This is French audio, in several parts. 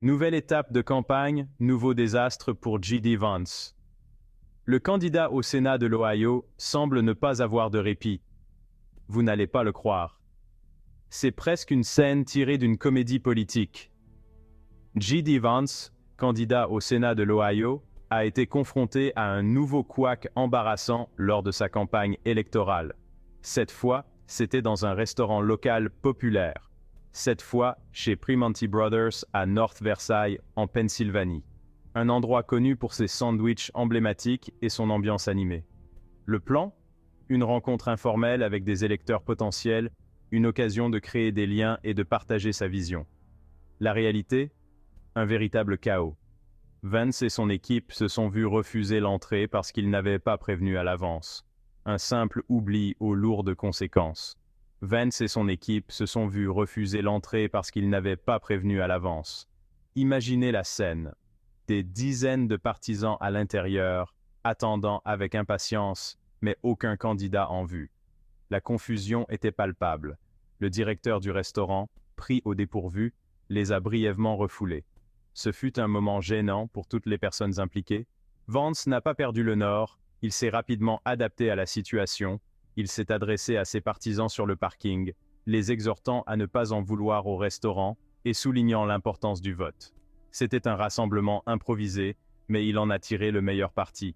Nouvelle étape de campagne, nouveau désastre pour J.D. Vance. Le candidat au Sénat de l'Ohio semble ne pas avoir de répit. Vous n'allez pas le croire. C'est presque une scène tirée d'une comédie politique. J.D. Vance, candidat au Sénat de l'Ohio, a été confronté à un nouveau couac embarrassant lors de sa campagne électorale. Cette fois, c'était dans un restaurant local populaire. Cette fois, chez Primanti Brothers à North Versailles, en Pennsylvanie. Un endroit connu pour ses sandwichs emblématiques et son ambiance animée. Le plan? Une rencontre informelle avec des électeurs potentiels, une occasion de créer des liens et de partager sa vision. La réalité? Un véritable chaos. Vance et son équipe se sont vus refuser l'entrée parce qu'ils n'avaient pas prévenu à l'avance. Un simple oubli aux lourdes conséquences. Vance et son équipe se sont vus refuser l'entrée parce qu'ils n'avaient pas prévenu à l'avance. Imaginez la scène. Des dizaines de partisans à l'intérieur, attendant avec impatience, mais aucun candidat en vue. La confusion était palpable. Le directeur du restaurant, pris au dépourvu, les a brièvement refoulés. Ce fut un moment gênant pour toutes les personnes impliquées. Vance n'a pas perdu le nord, il s'est rapidement adapté à la situation, il s'est adressé à ses partisans sur le parking, les exhortant à ne pas en vouloir au restaurant et soulignant l'importance du vote. C'était un rassemblement improvisé, mais il en a tiré le meilleur parti.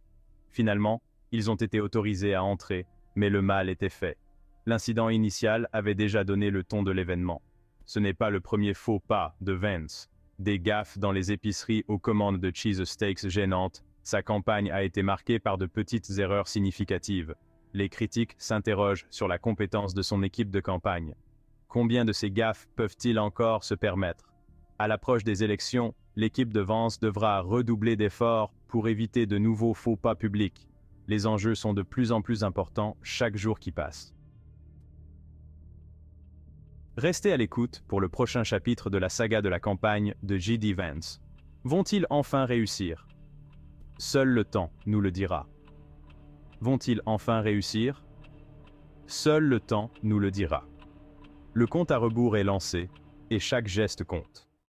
Finalement, ils ont été autorisés à entrer, mais le mal était fait. L'incident initial avait déjà donné le ton de l'événement. Ce n'est pas le premier faux pas de Vance. Des gaffes dans les épiceries aux commandes de cheese steaks gênantes, sa campagne a été marquée par de petites erreurs significatives. Les critiques s'interrogent sur la compétence de son équipe de campagne. Combien de ces gaffes peuvent-ils encore se permettre? À l'approche des élections, l'équipe de Vance devra redoubler d'efforts pour éviter de nouveaux faux pas publics. Les enjeux sont de plus en plus importants chaque jour qui passe. Restez à l'écoute pour le prochain chapitre de la saga de la campagne de J.D. Vance. Vont-ils enfin réussir? Seul le temps nous le dira. Vont-ils enfin réussir? Seul le temps nous le dira. Le compte à rebours est lancé, et chaque geste compte.